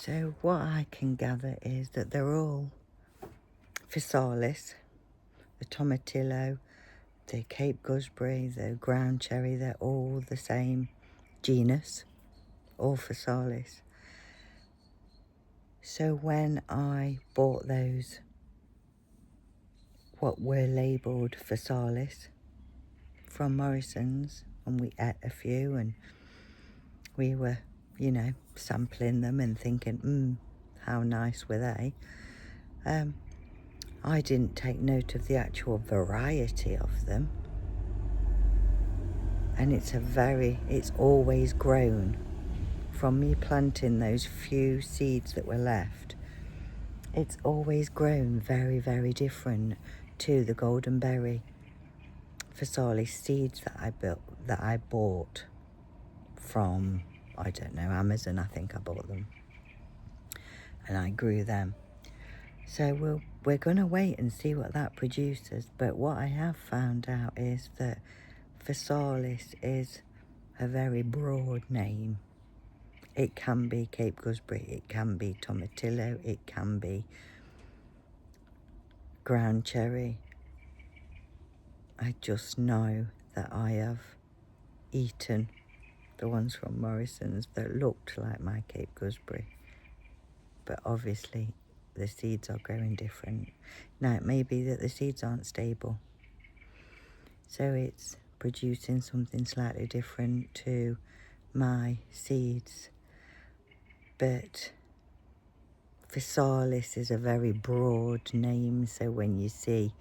So what I can gather is that they're all Physalis, the tomatillo, the Cape Gooseberry, the ground cherry, they're all the same genus, all Physalis. So when I bought those, what were labelled Physalis from Morrisons, and we ate a few and we were, you know, sampling them and thinking, how nice were they? I didn't take note of the actual variety of them. And it's always grown from me planting those few seeds that were left. It's always grown very, very different to the Goldenberry Physalis seeds that I bought from, I don't know, Amazon. I think I bought them and I grew them. So we're going to wait and see what that produces. But what I have found out is that Physalis is a very broad name. It can be Cape Gooseberry, it can be tomatillo, it can be ground cherry. I just know that I have eaten the ones from Morrisons that looked like my Cape Gooseberry. But obviously the seeds are growing different. Now it may be that the seeds aren't stable. So it's producing something slightly different to my seeds. But Physalis is a very broad name, so when you see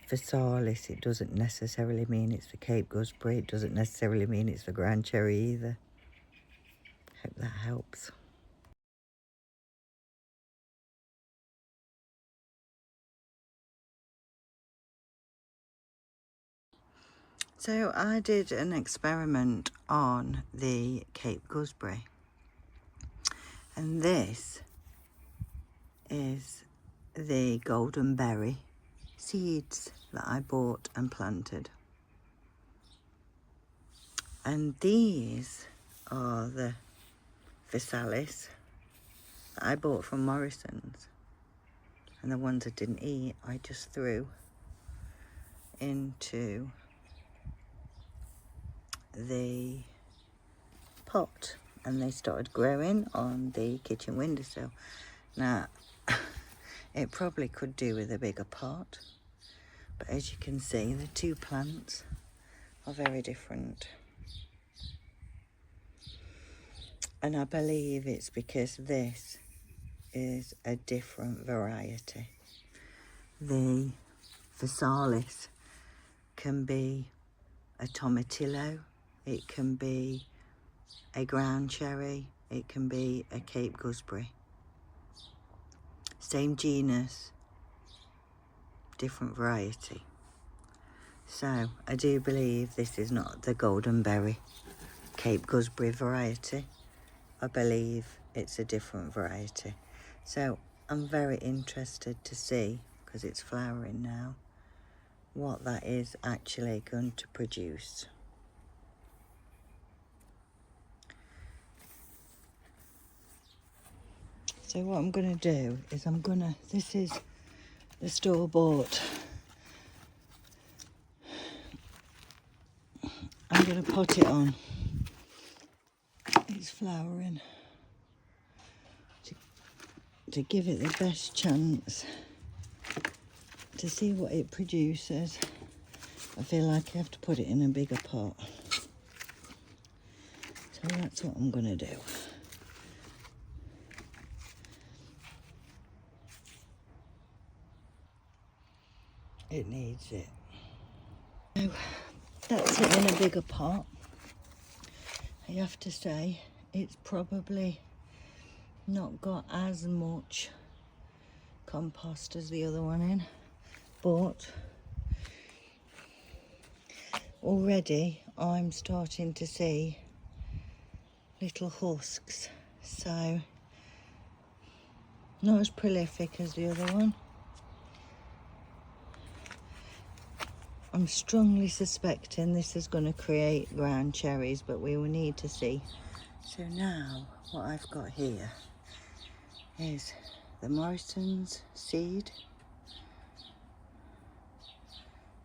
Physalis, it doesn't necessarily mean it's the Cape Gooseberry, it doesn't necessarily mean it's the ground cherry either. Hope that helps. So I did an experiment on the Cape Gooseberry, and this is the Goldenberry seeds that I bought and planted. And these are the Physalis that I bought from Morrisons. And the ones I didn't eat, I just threw into the pot and they started growing on the kitchen windowsill. Now, it probably could do with a bigger pot, but as you can see, the two plants are very different. And I believe it's because this is a different variety. The Physalis can be a tomatillo, it can be a ground cherry, it can be a Cape Gooseberry. Same genus, different variety. So I do believe this is not the Goldenberry Cape Gooseberry variety. I believe it's a different variety. So I'm very interested to see, because it's flowering now, what that is actually going to produce. So what I'm going to do is this is the store-bought. I'm going to pot it on. It's flowering. To give it the best chance to see what it produces. I feel like I have to put it in a bigger pot. So that's what I'm going to do. It needs it. So that's it in a bigger pot. I have to say it's probably not got as much compost as the other one in, but already I'm starting to see little husks, so not as prolific as the other one. I'm strongly suspecting this is going to create ground cherries, but we will need to see So now what I've got here is the Morrisons seed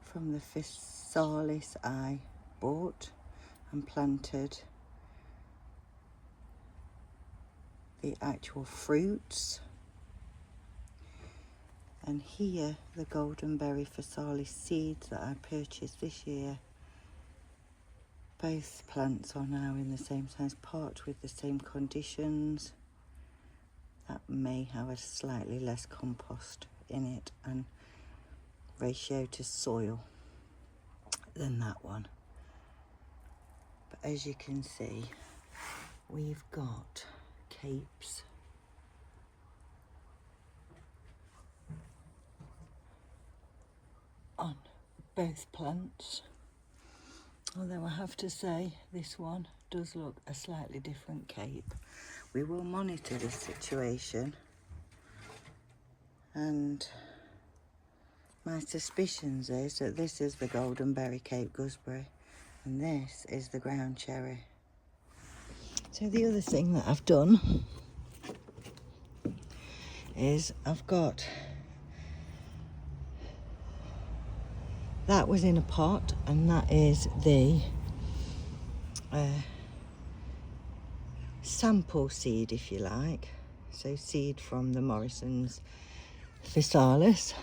from the Physalis I bought and planted the actual fruits. And here the Goldenberry Physalis seeds that I purchased this year. Both plants are now in the same size pot with the same conditions. That may have a slightly less compost in it and ratio to soil than that one. But as you can see, we've got capes on both plants. Although I have to say this one does look a slightly different cape. We will monitor this situation, and my suspicions is that this is the Goldenberry Cape Gooseberry and this is the ground cherry. So the other thing that I've done is I've got, that was in a pot, and that is the sample seed, if you like. So seed from the Morrisons Physalis.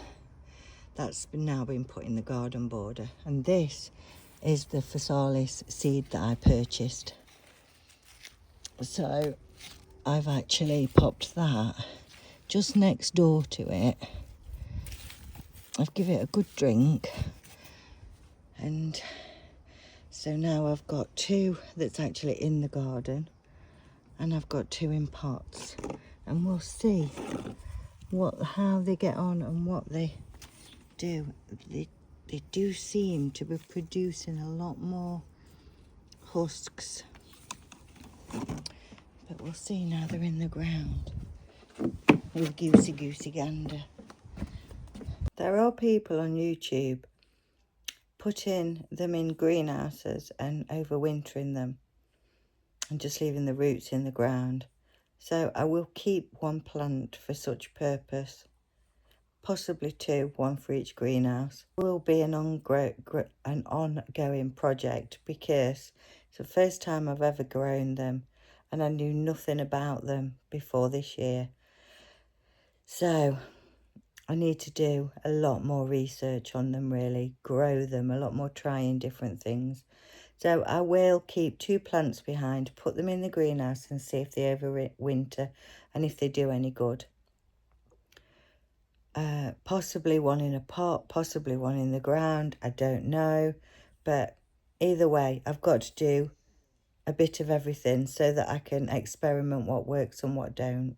That's now been put in the garden border. And this is the Physalis seed that I purchased. So I've actually popped that just next door to it. I've given it a good drink. And so now I've got two that's actually in the garden, and I've got two in pots, and we'll see how they get on and what they do. They do seem to be producing a lot more husks, but we'll see now they're in the ground with goosey gander. There are people on YouTube putting them in greenhouses and overwintering them and just leaving the roots in the ground. So I will keep one plant for such purpose, possibly two, one for each greenhouse. It will be an ongoing project because it's the first time I've ever grown them and I knew nothing about them before this year. So I need to do a lot more research on them, really, grow them, a lot more trying different things. So I will keep two plants behind, put them in the greenhouse and see if they overwinter and if they do any good. Possibly one in a pot, possibly one in the ground, I don't know. But either way, I've got to do a bit of everything so that I can experiment what works and what don't.